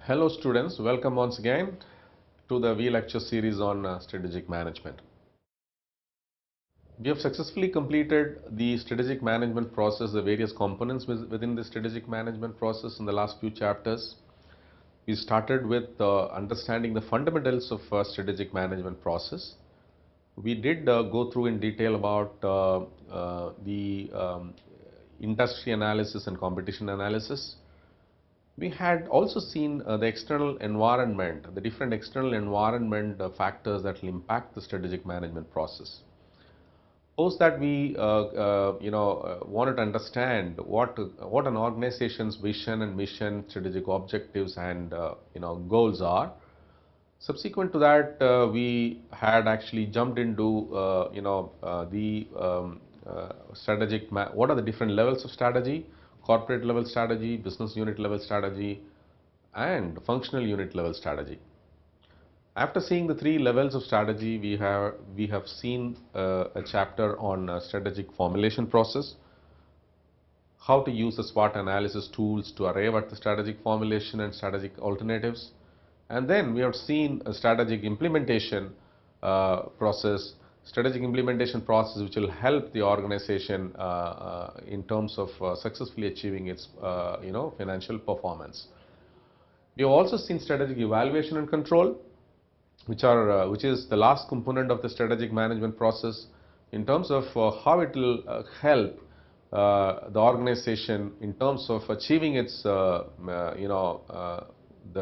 Hello students, welcome once again to the lecture series on strategic management. We have successfully completed the strategic management process, the various components within the strategic management process in the last few chapters. We started with understanding the fundamentals of strategic management process. We did go through in detail about the industry analysis and competition analysis. We had also seen the external environment, the different external environment factors that will impact the strategic management process. Post that we wanted to understand what an organization's vision and mission, strategic objectives and goals are. Subsequent to that, we had actually jumped into strategic. What are the different levels of strategy? Corporate level strategy, business unit level strategy, and functional unit level strategy. After seeing the three levels of strategy, we have seen a chapter on strategic formulation process, how to use the SWOT analysis tools to arrive at the strategic formulation and strategic alternatives. And then we have seen a strategic implementation process, which will help the organization in terms of successfully achieving its financial performance. We have also seen strategic evaluation and control, which is the last component of the strategic management process in terms of how it will help the organization in terms of achieving its the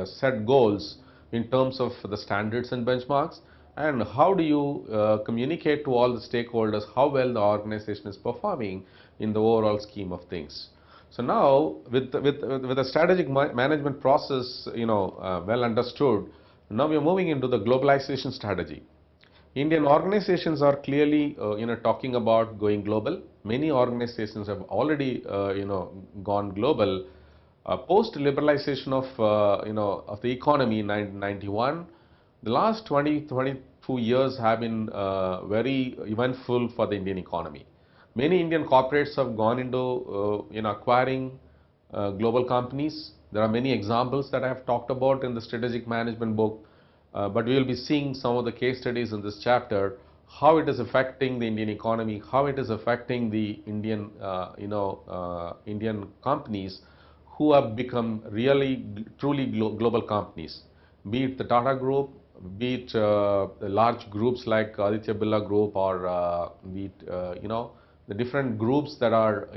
set goals in terms of the standards and benchmarks, and how do you communicate to all the stakeholders how well the organization is performing in the overall scheme of things. So now with the strategic management process well understood, now we are moving into the globalization strategy. Indian organizations are clearly talking about going global. Many organizations have already gone global. Post liberalization of the economy in 1991, the last 22 years have been very eventful for the Indian economy. Many Indian corporates have gone into acquiring global companies. There are many examples that I have talked about in the strategic management book, but we will be seeing some of the case studies in this chapter, how it is affecting the Indian economy, how it is affecting the Indian Indian companies who have become really truly global companies, be it the Tata Group, be it the large groups like Aditya Birla Group, or be it the different groups that are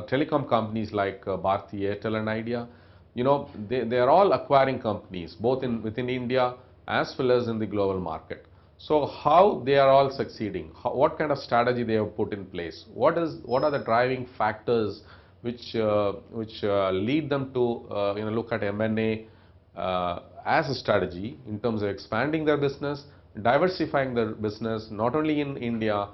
telecom companies like Bharti Airtel and Idea. They are all acquiring companies both within India as well as in the global market. So how they are all succeeding, what kind of strategy they have put in place, what are the driving factors which lead them to look at M&A as a strategy in terms of expanding their business, diversifying their business not only in India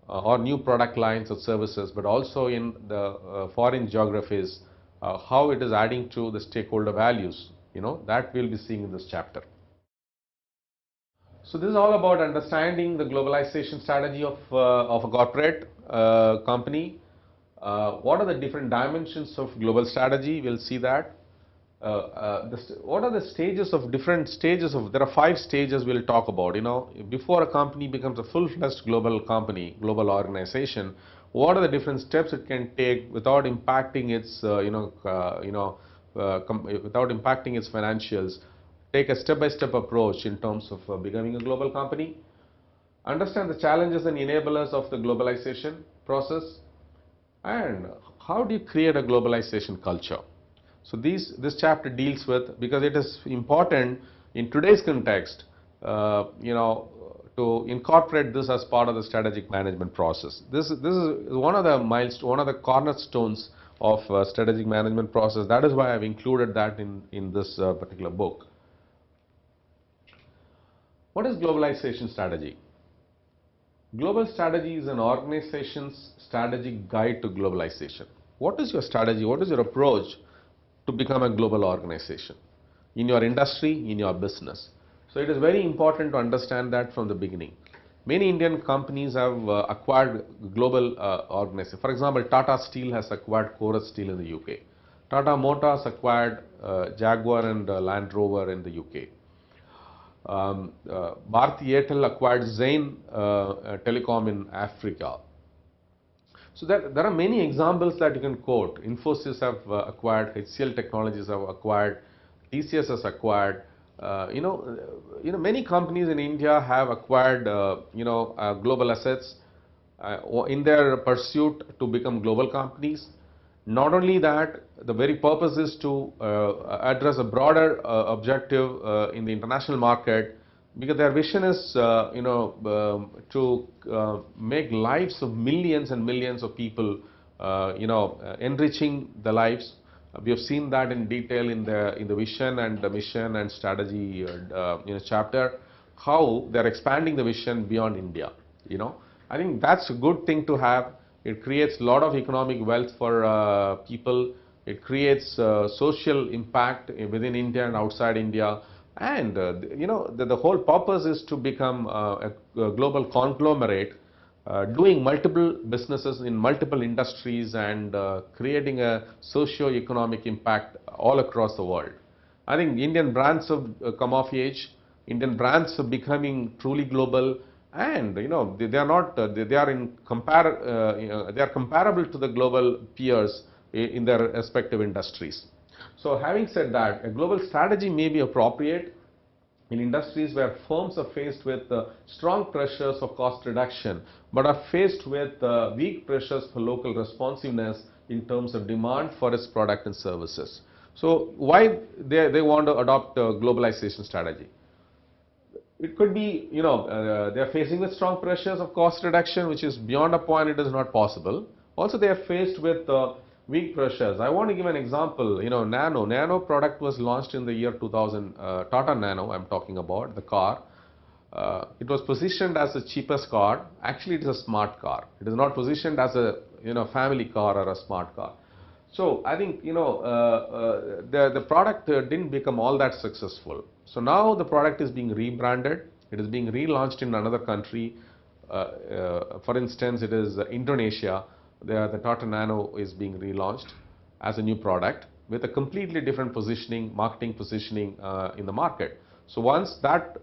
or new product lines or services, but also in the foreign geographies, how it is adding to the stakeholder values, that we'll be seeing in this chapter. So this is all about understanding the globalization strategy of a corporate company. What are the different dimensions of global strategy? We'll see that. What are the stages of there are 5 stages we'll talk about. Before a company becomes a full-fledged global company, global organization, what are the different steps it can take without impacting its without impacting its financials? Take a step-by-step approach in terms of becoming a global company. Understand the challenges and enablers of the globalization process. And how do you create a globalization culture? So this chapter deals with, because it is important in today's context, to incorporate this as part of the strategic management process. This is one of the cornerstones of strategic management process. That is why I've included that in this particular book. What is globalization strategy? Global strategy is an organization's strategic guide to globalization. What is your strategy? What is your approach to become a global organization in your industry, in your business? So it is very important to understand that from the beginning. Many Indian companies have acquired global organizations. For example, Tata Steel has acquired Chorus Steel in the UK. Tata Motors acquired Jaguar and Land Rover in the UK. Bharti Airtel acquired Zain Telecom in Africa. So there are many examples that you can quote. Infosys have acquired, HCL Technologies have acquired, TCS has acquired. Many companies in India have acquired, global assets in their pursuit to become global companies. Not only that, the very purpose is to address a broader objective in the international market, because their vision is, to make lives of millions and millions of people, enriching the lives. We have seen that in detail in the vision and the mission and strategy chapter, how they are expanding the vision beyond India. I think that's a good thing to have. It creates a lot of economic wealth for people. It creates social impact within India and outside India. And the whole purpose is to become a global conglomerate, doing multiple businesses in multiple industries and creating a socio-economic impact all across the world. I think Indian brands have come of age. Indian brands are becoming truly global, and they are not they are they are comparable to the global peers in their respective industries. So having said that, a global strategy may be appropriate in industries where firms are faced with strong pressures for cost reduction, but are faced with weak pressures for local responsiveness in terms of demand for its product and services. So why they want to adopt a globalization strategy? It could be, they are facing with strong pressures of cost reduction, which is beyond a point it is not possible. Also, they are faced with weak pressures. I want to give an example. Nano product was launched in the year 2000. Tata Nano, I'm talking about the car. It was positioned as the cheapest car. Actually, it is a smart car. It is not positioned as a family car or a smart car. So I think the product didn't become all that successful. So now the product is being rebranded. It is being relaunched in another country. For instance, it is Indonesia. The Tata Nano is being relaunched as a new product with a completely different positioning, marketing positioning in the market. So once that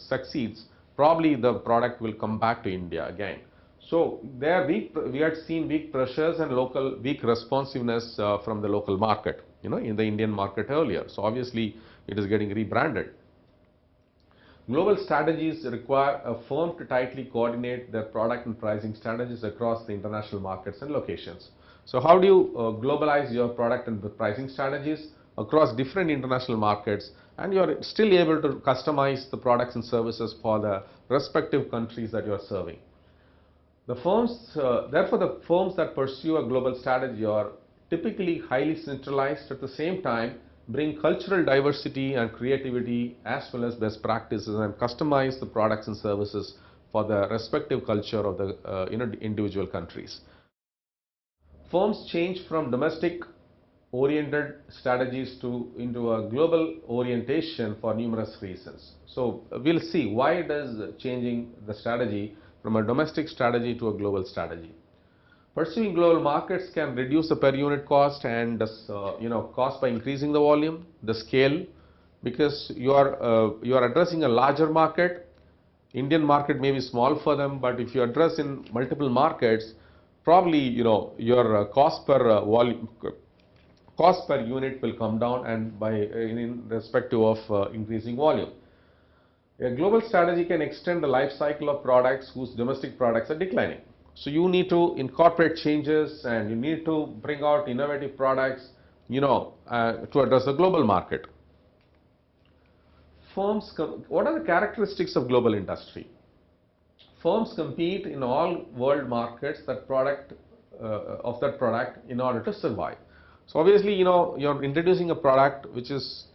succeeds, probably the product will come back to India again. So we had seen weak pressures and weak responsiveness from the local market, in the Indian market earlier. So obviously it is getting rebranded. Global strategies require a firm to tightly coordinate their product and pricing strategies across the international markets and locations. So how do you globalize your product and the pricing strategies across different international markets, and you are still able to customize the products and services for the respective countries that you are serving? Therefore, the firms that pursue a global strategy are typically highly centralized, at the same time bring cultural diversity and creativity as well as best practices, and customize the products and services for the respective culture of the individual countries. Firms change from domestic oriented strategies into a global orientation for numerous reasons. So we'll see why it is changing the strategy from a domestic strategy to a global strategy. Pursuing global markets can reduce the per unit cost and cost by increasing the volume, the scale, because you are addressing a larger market. Indian market may be small for them, but if you address in multiple markets, probably your cost per unit will come down, and in respective of increasing volume. A global strategy can extend the life cycle of products whose domestic products are declining. So you need to incorporate changes, and you need to bring out innovative products, to address the global market. What are the characteristics of global industry? Firms compete in all world markets of that product in order to survive. So obviously, you're introducing a product which is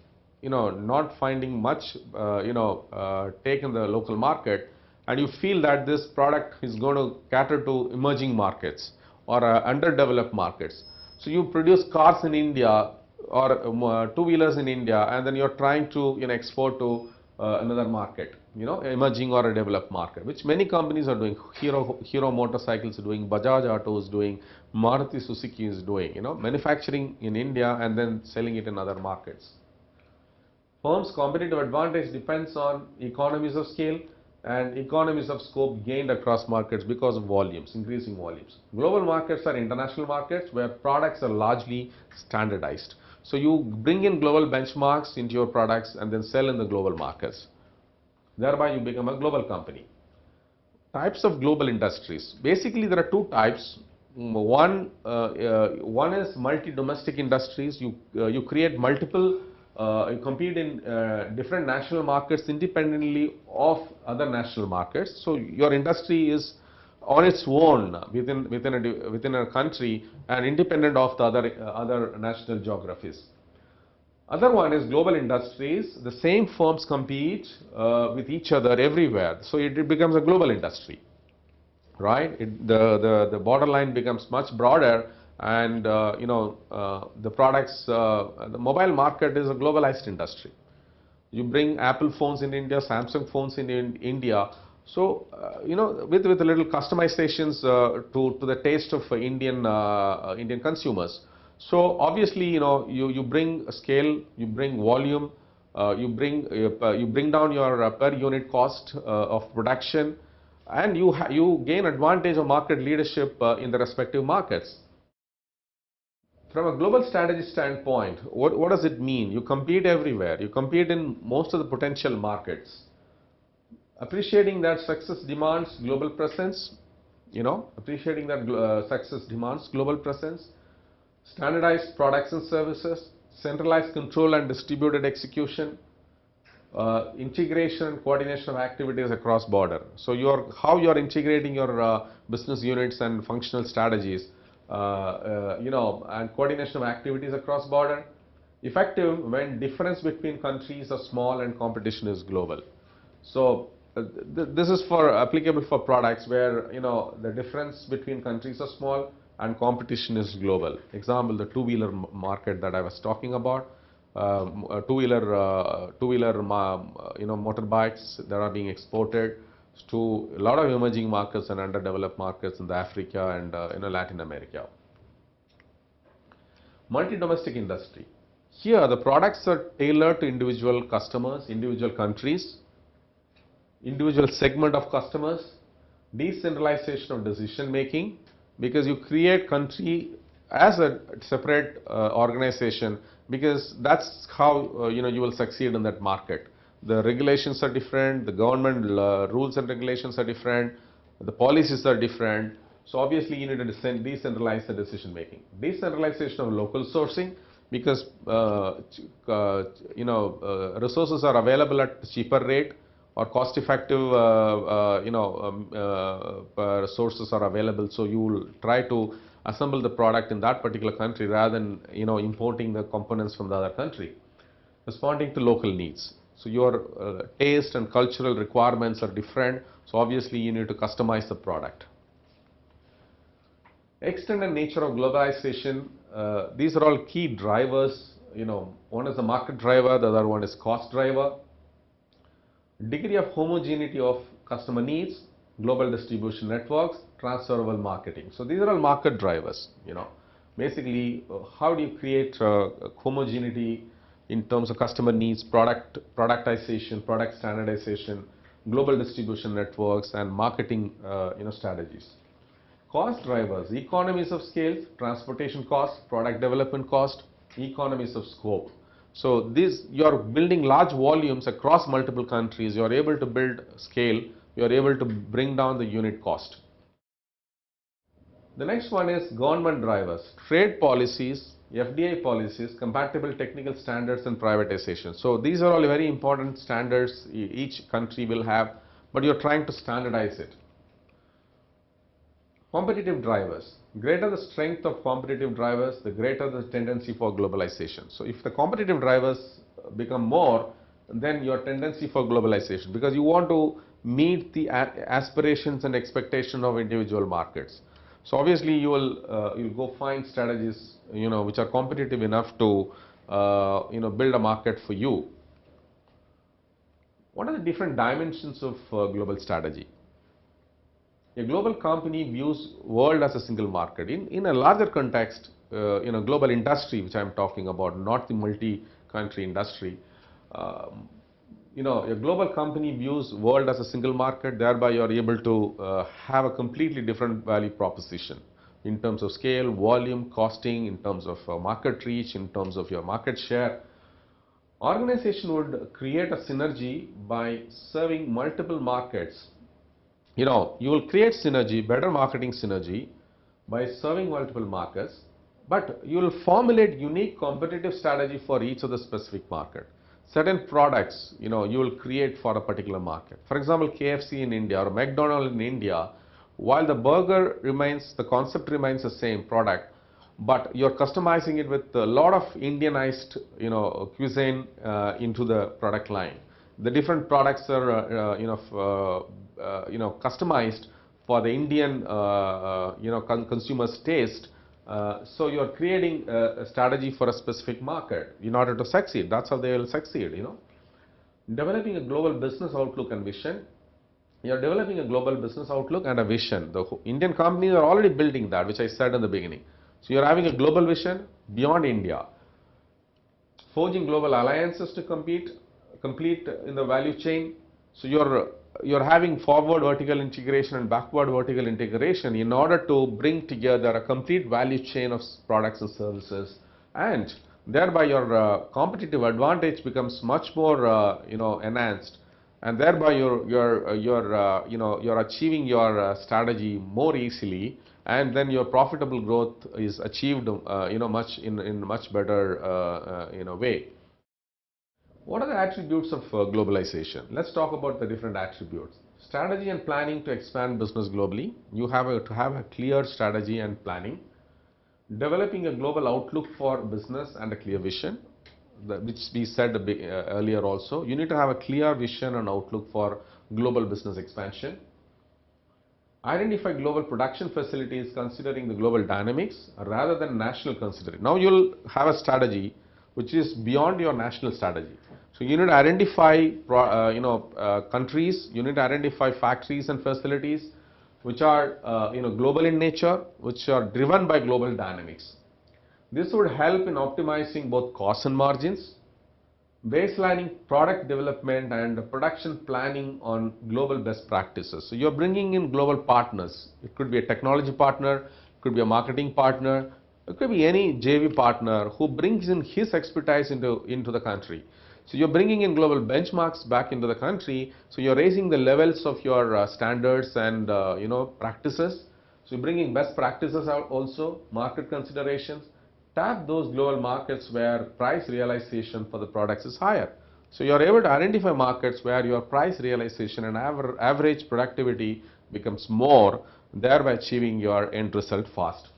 not finding much take in the local market, and you feel that this product is going to cater to emerging markets or underdeveloped markets. So you produce cars in India or two-wheelers in India, and then you're trying to export to another market, emerging or a developed market, which many companies are doing. Hero Motorcycles is doing, Bajaj Auto is doing, Maruti Suzuki is doing, manufacturing in India and then selling it in other markets. Firm's competitive advantage depends on economies of scale and economies of scope gained across markets because of volumes, increasing volumes. Global markets are international markets where products are largely standardized. So you bring in global benchmarks into your products and then sell in the global markets. Thereby you become a global company. Types of global industries. Basically there are two types. One is multi-domestic industries. You create multiple, you compete in different national markets independently of other national markets. So your industry is on its own within a country and independent of the other national geographies. Other one is global industries. The same firms compete with each other everywhere, so it becomes a global industry, right? The borderline becomes much broader, and the products, the mobile market is a globalized industry. You bring Apple phones in India, Samsung phones in India. So with a little customizations to the taste of Indian consumers. So obviously, you bring scale, you bring volume, you bring down your per unit cost of production, and you gain advantage of market leadership in the respective markets. From a global strategy standpoint, what does it mean? You compete everywhere. You compete in most of the potential markets. Appreciating that success demands global presence, standardized products and services, centralized control and distributed execution, integration and coordination of activities across border. So how you're integrating your business units and functional strategies, and coordination of activities across border, effective when difference between countries are small and competition is global. So this is applicable for products where the difference between countries are small and competition is global. Example, the two-wheeler market that I was talking about, two-wheeler motorbikes that are being exported to a lot of emerging markets and underdeveloped markets in the Africa and Latin America. Multi-domestic industry. Here the products are tailored to individual customers, individual countries, individual segment of customers, decentralization of decision making, because you create country as a separate organization, because that's how you will succeed in that market. The regulations are different, the government rules and regulations are different, the policies are different. So obviously you need to decentralize the decision making. Decentralization of local sourcing, because resources are available at cheaper rate, or cost effective sources are available, so you will try to assemble the product in that particular country rather than importing the components from the other country. Responding to local needs. So your taste and cultural requirements are different, so obviously you need to customize the product. Extent and nature of globalization, these are all key drivers. One is the market driver, the other one is cost driver. Degree of homogeneity of customer needs, global distribution networks, transferable marketing. So these are all market drivers. Basically, how do you create homogeneity in terms of customer needs, productization, product standardization, global distribution networks, and marketing strategies. Cost drivers, economies of scale, transportation cost, product development cost, economies of scope. So you're building large volumes across multiple countries, you're able to build scale, you're able to bring down the unit cost. The next one is government drivers, trade policies, FDI policies, compatible technical standards, and privatization. So these are all very important standards each country will have, but you're trying to standardize it. Competitive drivers. Greater the strength of competitive drivers, the greater the tendency for globalization. So if the competitive drivers become more, then your tendency for globalization, because you want to meet the aspirations and expectations of individual markets. So obviously you'll go find strategies which are competitive enough to build a market for you. What are the different dimensions of global strategy? A global company views world as a single market. In a larger context, in a global industry, which I'm talking about, not the multi-country industry, um, a global company views world as a single market, thereby you are able to have a completely different value proposition in terms of scale, volume, costing, in terms of market reach, in terms of your market share. Organization would create a synergy by serving multiple markets. You will create synergy, better marketing synergy by serving multiple markets, but you will formulate unique competitive strategy for each of the specific market. Certain products, you will create for a particular market. For example, KFC in India or McDonald's in India, while the burger remains, the concept remains the same product, but you're customizing it with a lot of Indianized, cuisine into the product line. The different products are, customized for the Indian, consumer's taste. So you're creating a strategy for a specific market in order to succeed. That's how they will succeed. Developing a global business outlook and vision. You're developing a global business outlook and a vision. The Indian companies are already building that, which I said in the beginning. So you're having a global vision beyond India. Forging global alliances to complete in the value chain. So you're having forward vertical integration and backward vertical integration in order to bring together a complete value chain of products and services, and thereby your competitive advantage becomes much more enhanced, and thereby you're achieving your strategy more easily, and then your profitable growth is achieved much in much better way. What are the attributes of globalization? Let's talk about the different attributes. Strategy and planning to expand business globally. You have to have a clear strategy and planning. Developing a global outlook for business and a clear vision, which we said earlier also. You need to have a clear vision and outlook for global business expansion. Identify global production facilities considering the global dynamics rather than national considering. Now you'll have a strategy which is beyond your national strategy. So you need to identify countries, you need to identify factories and facilities which are global in nature, which are driven by global dynamics. This would help in optimizing both costs and margins, baselining product development and production planning on global best practices. So you're bringing in global partners. It could be a technology partner, it could be a marketing partner, it could be any JV partner who brings in his expertise into the country. So you're bringing in global benchmarks back into the country. So you're raising the levels of your standards and practices. So you're bringing best practices out also, market considerations. Tap those global markets where price realization for the products is higher. So you're able to identify markets where your price realization and average productivity becomes more, thereby achieving your end result fast.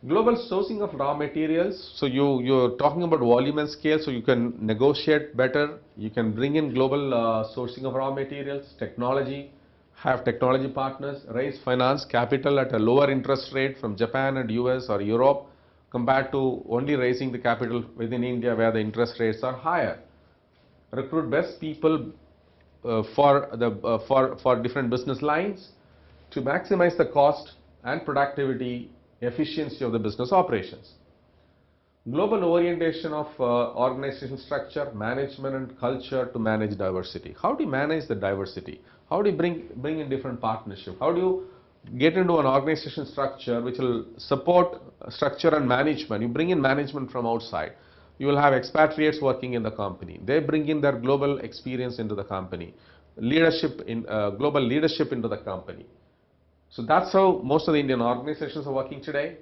Global sourcing of raw materials. So you're talking about volume and scale, so you can negotiate better. You can bring in global sourcing of raw materials, technology, have technology partners, raise finance capital at a lower interest rate from Japan and US or Europe compared to only raising the capital within India where the interest rates are higher. Recruit best people for different business lines to maximize the cost and productivity efficiency of the business operations. Global orientation of organization structure, management and culture to manage diversity. How do you manage the diversity? How do you bring in different partnerships? How do you get into an organization structure which will support structure and management? You bring in management from outside. You will have expatriates working in the company. They bring in their global experience into the company. Global leadership into the company. So that's how most of the Indian organizations are working today.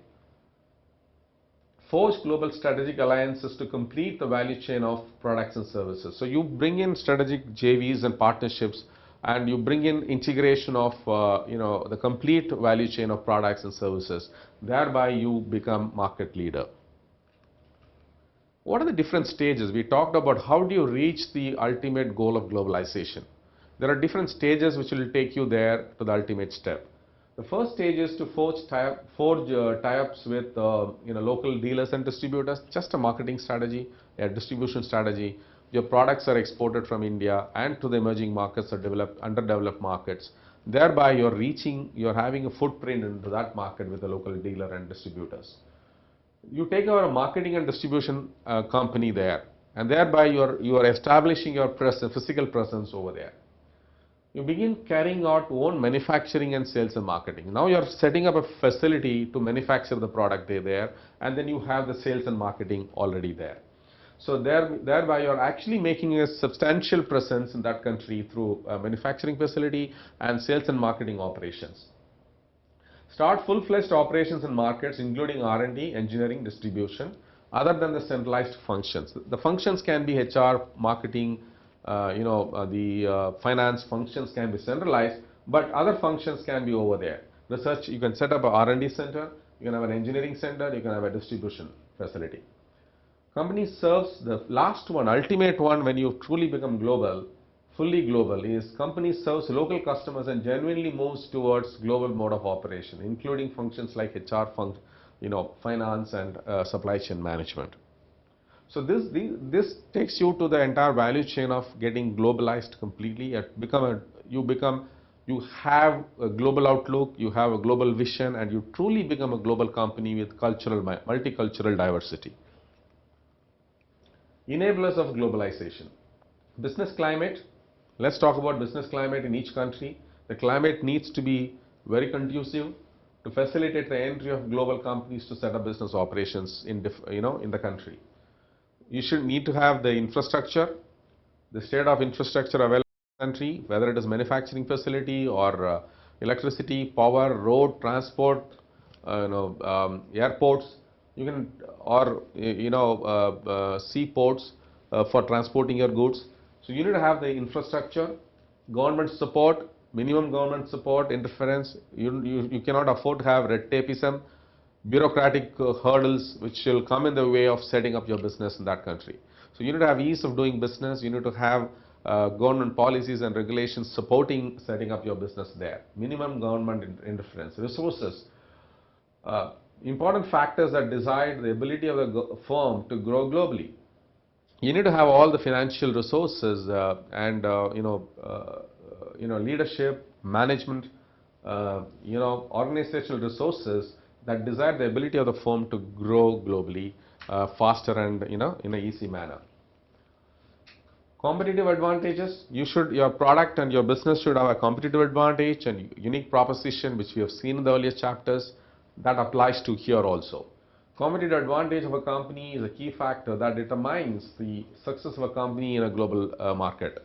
Forge global strategic alliances to complete the value chain of products and services. So you bring in strategic JVs and partnerships, and you bring in integration of the complete value chain of products and services. Thereby you become market leader. What are the different stages? We talked about how do you reach the ultimate goal of globalization. There are different stages which will take you there to the ultimate step. The first stage is to forge tie-ups with local dealers and distributors, just a marketing strategy, a distribution strategy. your products are exported from India and to the emerging markets or underdeveloped markets. Thereby, you're having a footprint into that market with a local dealer and distributors. You take over a marketing and distribution company there, and thereby you are establishing your physical presence over there. You begin carrying out own manufacturing and sales and marketing. Now you are setting up a facility to manufacture the product there, and then you have the sales and marketing already there. So thereby you are actually making a substantial presence in that country through a manufacturing facility and sales and marketing operations. Start full-fledged operations in markets including R&D, engineering, distribution, other than the centralized functions. The functions can be HR, marketing, the finance functions can be centralized, but other functions can be over there. Research, you can set up an R&D center, you can have an engineering center, you can have a distribution facility. Company serves the last one, ultimate one when you truly become global, fully global, is company serves local customers and genuinely moves towards global mode of operation, including functions like HR, finance and supply chain management. So this takes you to the entire value chain of getting globalized completely. You have a global outlook, you have a global vision, and you truly become a global company with multicultural diversity. Enablers of globalization. Business climate. Let's talk about business climate in each country. The climate needs to be very conducive to facilitate the entry of global companies to set up business operations in the country. You should need to have the infrastructure, the state of infrastructure available in the country, whether it is manufacturing facility or electricity, power, road, transport, airports, seaports for transporting your goods. So you need to have the infrastructure, government support, minimum government support, interference. You cannot afford to have red tapeism, bureaucratic hurdles which will come in the way of setting up your business in that country. So you need to have ease of doing business, you need to have government policies and regulations supporting setting up your business there. Minimum government interference. Resources. Important factors that decide the ability of the firm to grow globally. You need to have all the financial resources and leadership, management, organizational resources that desire the ability of the firm to grow globally faster and in an easy manner. Competitive advantages. Your product and your business should have a competitive advantage and unique proposition, which we have seen in the earlier chapters. That applies to here also. Competitive advantage of a company is a key factor that determines the success of a company in a global market.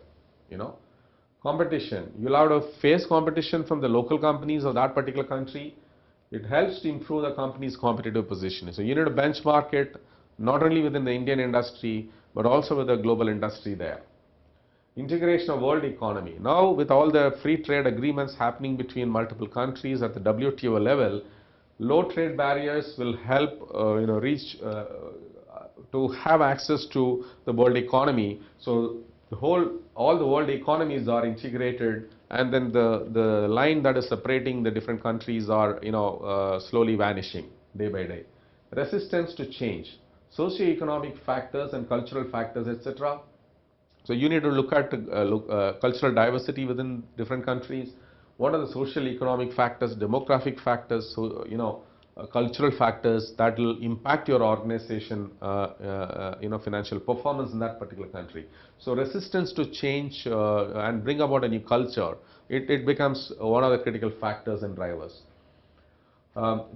Competition. You'll have to face competition from the local companies of that particular country. It helps to improve the company's competitive position. So you need to benchmark it not only within the Indian industry but also with the global industry there. Integration of world economy. Now with all the free trade agreements happening between multiple countries at the WTO level, low trade barriers will help to have access to the world economy. So all the world economies are integrated, and then the line that is separating the different countries are slowly vanishing day by day. Resistance to change, socio-economic factors and cultural factors, etc. So you need to look at cultural diversity within different countries. What are the social economic factors, demographic factors, cultural factors that will impact your organization, financial performance in that particular country. So resistance to change and bring about a new culture, it becomes one of the critical factors and drivers.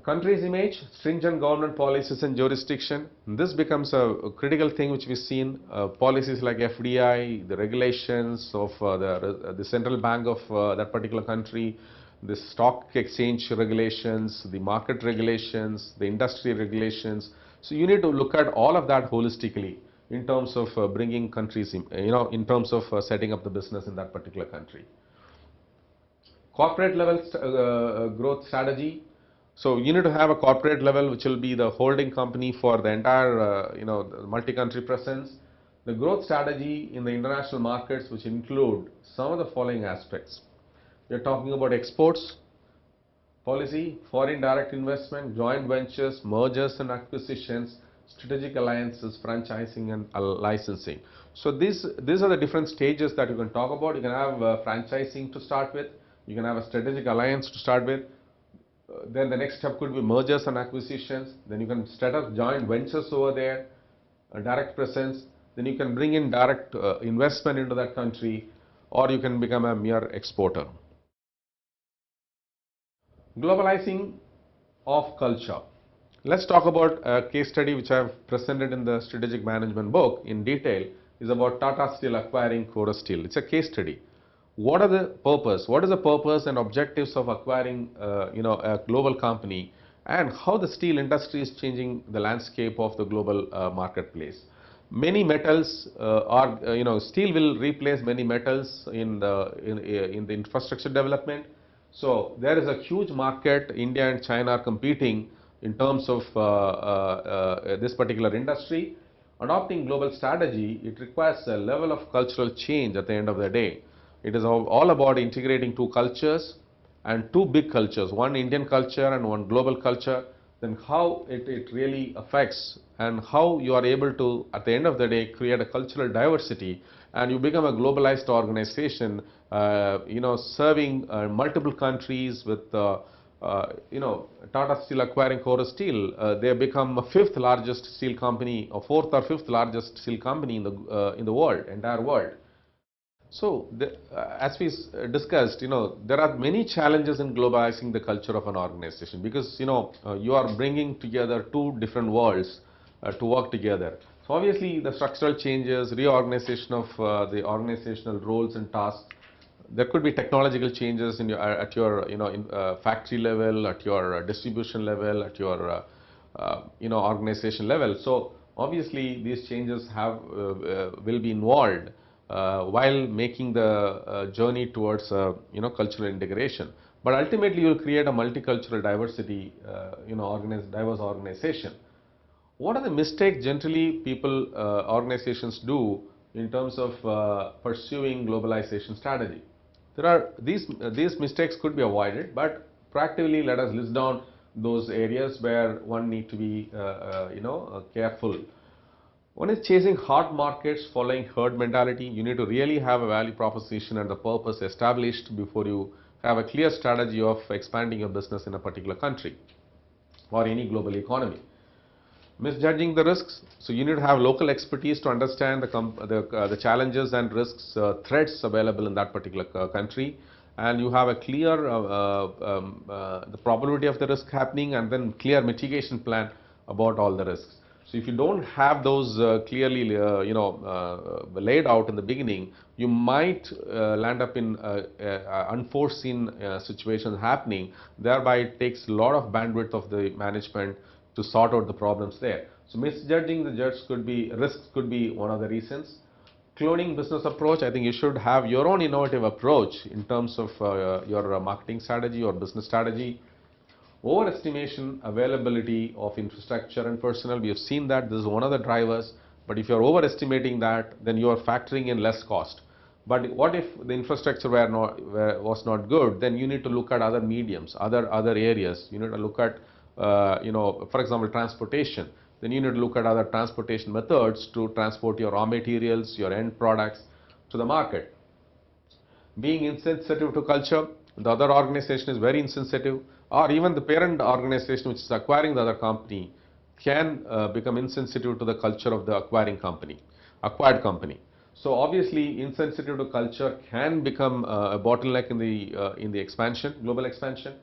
Country's image, stringent government policies and jurisdiction. This becomes a critical thing which we've seen. Policies like FDI, the regulations of the central bank of that particular country, the stock exchange regulations, the market regulations, the industry regulations. So you need to look at all of that holistically in terms of bringing countries, in terms of setting up the business in that particular country. Corporate level growth strategy. So you need to have a corporate level which will be the holding company for the entire multi-country presence. The growth strategy in the international markets, which include some of the following aspects. We are talking about exports policy, foreign direct investment, joint ventures, mergers and acquisitions, strategic alliances, franchising, and licensing. So these are the different stages that you can talk about. You can have franchising to start with. You can have a strategic alliance to start with. Then the next step could be mergers and acquisitions. Then you can set up joint ventures over there, a direct presence. Then you can bring in direct investment into that country, or you can become a mere exporter. Globalizing of culture. Let's talk about a case study which I have presented in the strategic management book in detail. Is about Tata Steel acquiring Chorus Steel. It's a case study. What are the purpose? What is the purpose and objectives of acquiring a global company, and how the steel industry is changing the landscape of the global marketplace? Many metals steel will replace many metals in the infrastructure development. So there is a huge market. India and China are competing in terms of this particular industry. Adopting global strategy, it requires a level of cultural change at the end of the day. It is all about integrating two cultures and two big cultures, one Indian culture and one global culture. Then how it really affects, and how you are able to, at the end of the day, create a cultural diversity, and you become a globalized organization, serving multiple countries with, Tata Steel acquiring Chorus Steel. They have become a fifth largest steel company, or fourth or fifth largest steel company in the world, entire world. So, as we discussed, there are many challenges in globalizing the culture of an organization, because, you are bringing together two different worlds to work together. So, obviously, the structural changes, reorganization of the organizational roles and tasks. There could be technological changes at your factory level, at your distribution level, at your organization level. So obviously these changes will be involved while making the journey towards cultural integration. But ultimately you will create a multicultural diversity, diverse organization. What are the mistakes generally organizations do in terms of pursuing globalization strategy? There are these mistakes could be avoided, but practically let us list down those areas where one need to be careful. One is chasing hot markets, following herd mentality. You need to really have a value proposition and the purpose established before you have a clear strategy of expanding your business in a particular country or any global economy. Misjudging the risks. So you need to have local expertise to understand the challenges and risks, threats available in that particular country, and you have a clear the probability of the risk happening, and then clear mitigation plan about all the risks. So if you don't have those clearly laid out in the beginning, you might land up in unforeseen situations happening. Thereby it takes a lot of bandwidth of the management to sort out the problems there. So misjudging the risks could be one of the reasons. Cloning business approach. I think you should have your own innovative approach in terms of your marketing strategy or business strategy. Overestimation availability of infrastructure and personnel. We have seen that this is one of the drivers. But if you are overestimating that, then you are factoring in less cost. But what if the infrastructure was not good? Then you need to look at other mediums, other areas. You need to look at for example, transportation. Then you need to look at other transportation methods to transport your raw materials, your end products to the market. Being insensitive to culture. The other organization is very insensitive, or even the parent organization which is acquiring the other company can become insensitive to the culture of the acquired company. So obviously insensitive to culture can become a bottleneck in the expansion, global expansion.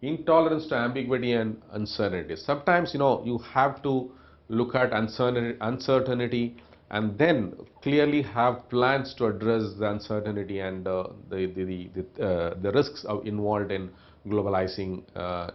Intolerance to ambiguity and uncertainty. Sometimes you have to look at uncertainty and then clearly have plans to address the uncertainty and the risks involved in globalizing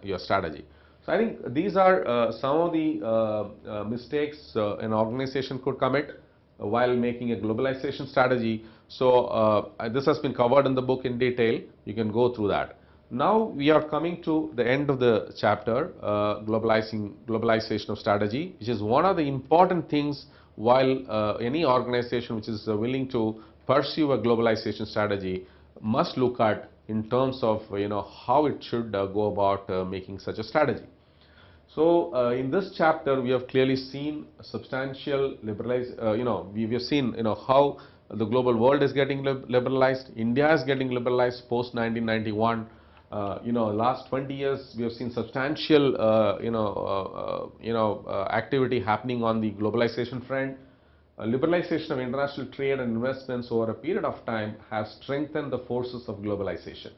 your strategy. So I think these are some of the mistakes an organization could commit while making a globalization strategy. So this has been covered in the book in detail. You can go through that. Now we are coming to the end of the chapter, globalization of strategy, which is one of the important things while any organization which is willing to pursue a globalization strategy must look at in terms of how it should go about making such a strategy. So in this chapter, we have clearly seen substantial we have seen, how the global world is getting liberalized. India is getting liberalized post 1991. Last 20 years, we have seen substantial, activity happening on the globalization front. Liberalization of international trade and investments over a period of time has strengthened the forces of globalization.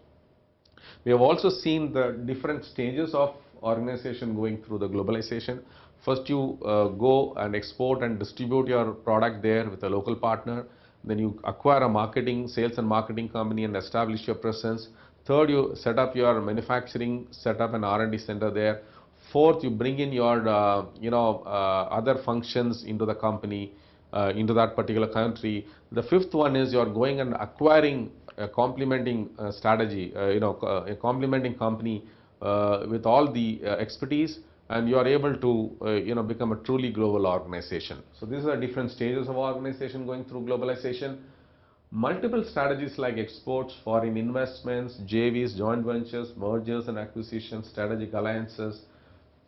We have also seen the different stages of organization going through the globalization. First, you go and export and distribute your product there with a local partner. Then you acquire a sales and marketing company and establish your presence. Third, you set up your manufacturing, set up an R&D center there. Fourth, you bring in your other functions into the company, into that particular country. The fifth one is you are going and acquiring a complementing strategy, a complementing company with all the expertise, and you are able to become a truly global organization. So these are different stages of organization going through globalization. Multiple strategies like exports, foreign investments, JVs, joint ventures, mergers and acquisitions, strategic alliances,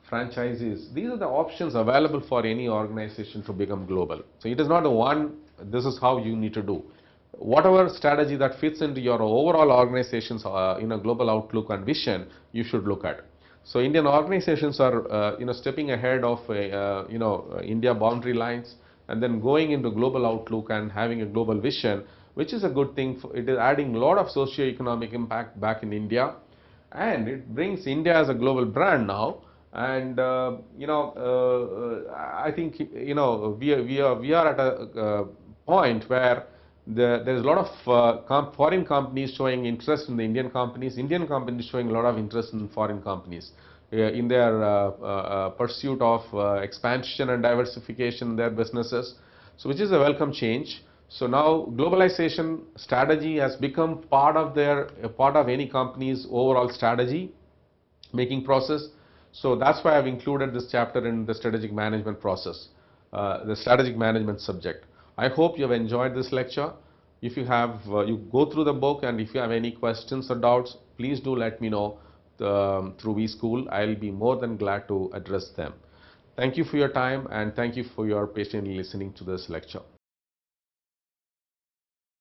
franchises. These are the options available for any organization to become global. So it is not a one, this is how you need to do. Whatever strategy that fits into your overall organization's global outlook and vision, you should look at. So Indian organizations are stepping ahead of India boundary lines and then going into global outlook and having a global vision, which is a good thing. It is adding a lot of socio-economic impact back in India, and it brings India as a global brand now. And I think we are at a point where there is a lot of foreign companies showing interest in the Indian companies, Indian companies showing a lot of interest in foreign companies in their pursuit of expansion and diversification in their businesses. So which is a welcome change. So now globalization strategy has become part of any company's overall strategy making process. So that's why I've included this chapter in the strategic management process, the strategic management subject. I hope you have enjoyed this lecture. If you have, you go through the book, and if you have any questions or doubts, please do let me know through vSchool. I'll be more than glad to address them. Thank you for your time, and thank you for your patiently listening to this lecture.